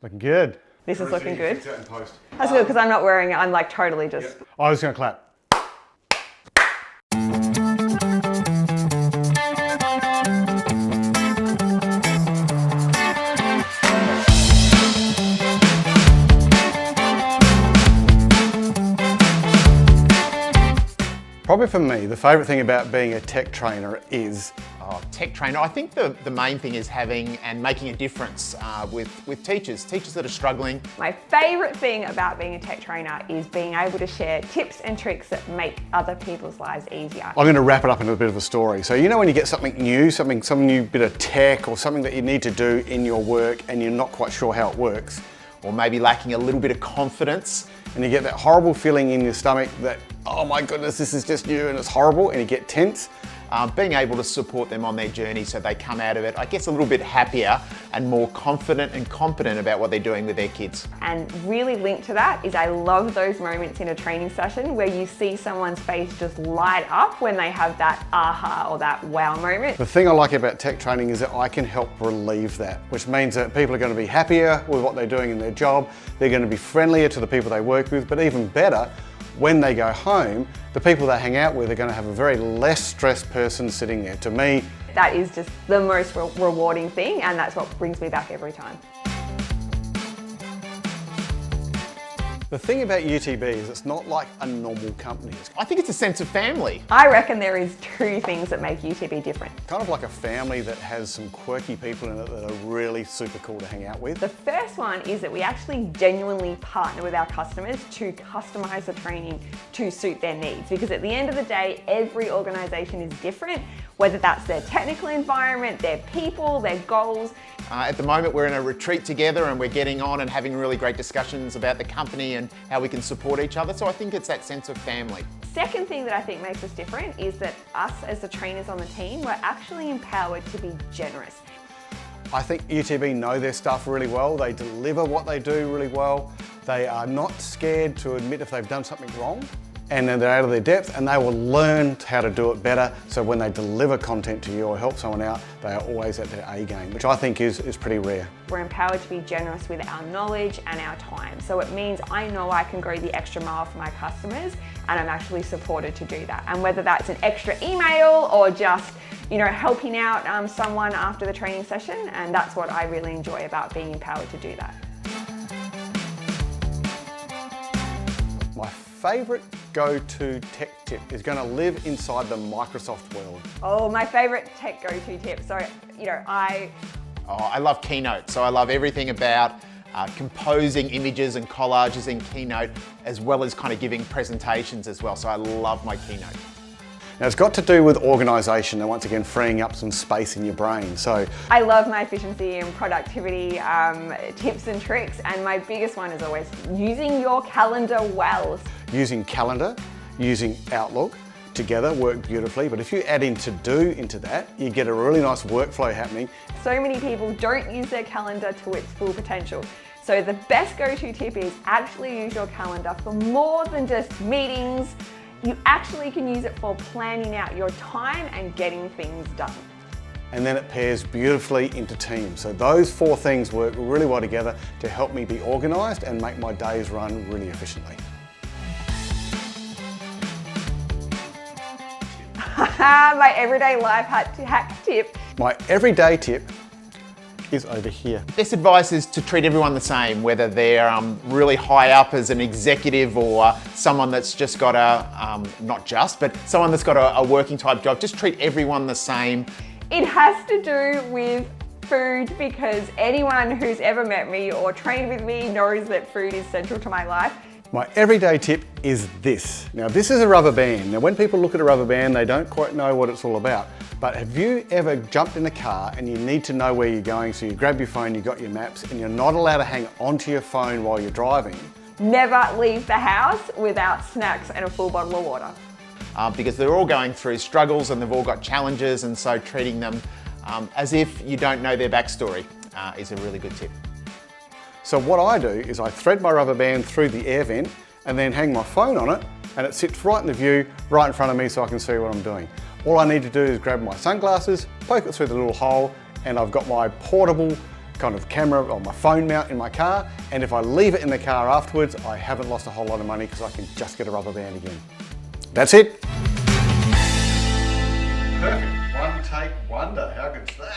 Looking good. This is looking good. In post. That's good because I'm not wearing it. I'm like totally just... Yep. I was going to clap. Probably for me, the favourite thing about being a tech trainer is... Tech trainer. I think the main thing is having and making a difference with teachers that are struggling. My favourite thing about being a tech trainer is being able to share tips and tricks that make other people's lives easier. I'm going to wrap it up into a bit of a story. So you know when you get something new, some new bit of tech or something that you need to do in your work and you're not quite sure how it works, Or maybe lacking a little bit of confidence. and you get that horrible feeling in your stomach that, oh my goodness, this is just new and it's horrible, and you get tense. Being able to support them on their journey so they come out of it, I guess, a little bit happier and more confident and competent about what they're doing with their kids. And really linked to that is I love those moments in a training session where you see someone's face just light up when they have that aha or that wow moment. The thing I like about tech training is that I can help relieve that, which means that people are going to be happier with what they're doing in their job, they're going to be friendlier to the people they work with, but even better, when they go home, the people they hang out with are going to have a very less stressed person sitting there. To me, That is just the most rewarding thing, and that's what brings me back every time. the thing about UTB is it's not like a normal company. It's I think it's a sense of family. I reckon there is two things that make UTB different. kind of like a family that has some quirky people in it that are really super cool to hang out with. The first one is that we actually genuinely partner with our customers to customize the training to suit their needs, because at the end of the day, every organization is different, whether that's their technical environment, their people, their goals. At the moment, we're in a retreat together and we're getting on and having really great discussions about the company and how we can support each other. So I think it's that sense of family. Second thing that I think makes us different is that us as the trainers on the team, we're actually empowered to be generous. I think UTB know their stuff really well. They deliver what they do really well. They are not scared to admit if they've done something wrong, and then they're out of their depth, and they will learn how to do it better. So when they deliver content to you or help someone out, they are always at their A game, which I think is pretty rare. We're empowered to be generous with our knowledge and our time. So it means I know I can go the extra mile for my customers, and I'm actually supported to do that. And whether that's an extra email or just, helping out someone after the training session, and that's what I really enjoy about being empowered to do that. My favourite go-to tech tip is going to live inside the Microsoft world. Oh, my favorite tech go-to tip. So, I love Keynote. So I love everything about composing images and collages in Keynote, as well as kind of giving presentations as well. So I love my Keynote. Now it's got to do with organisation and once again freeing up some space in your brain. So I love my efficiency and productivity tips and tricks, and my biggest one is always using your calendar well. using Calendar, using Outlook together work beautifully, but if you add in To Do into that, you get a really nice workflow happening. So many people don't use their calendar to its full potential. So the best go-to tip is actually use your calendar for more than just meetings. You actually can use it for planning out your time and getting things done. And then it pairs beautifully into Teams. So those four things work really well together to help me be organised and make my days run really efficiently. My everyday life hack tip. My everyday tip is over here. Best advice is to treat everyone the same, whether they're really high up as an executive or someone that's just got but someone that's got a working type job. Just treat everyone the same. It has to do with food, because anyone who's ever met me or trained with me knows that food is central to my life. My everyday tip is this. Now this is a rubber band. Now when people look at a rubber band, they don't quite know what it's all about. But have you ever jumped in a car and you need to know where you're going, so you grab your phone, you've got your maps, and you're not allowed to hang onto your phone while you're driving? Never leave the house without snacks and a full bottle of water. Because they're all going through struggles and they've all got challenges, and so treating them as if you don't know their backstory is a really good tip. So what I do is I thread my rubber band through the air vent and then hang my phone on it, and it sits right in the view, right in front of me, so I can see what I'm doing. All I need to do is grab my sunglasses, poke it through the little hole, and I've got my portable kind of camera or my phone mount in my car, and if I leave it in the car afterwards, I haven't lost a whole lot of money because I can just get a rubber band again. That's it. Perfect. One take wonder. How good's that?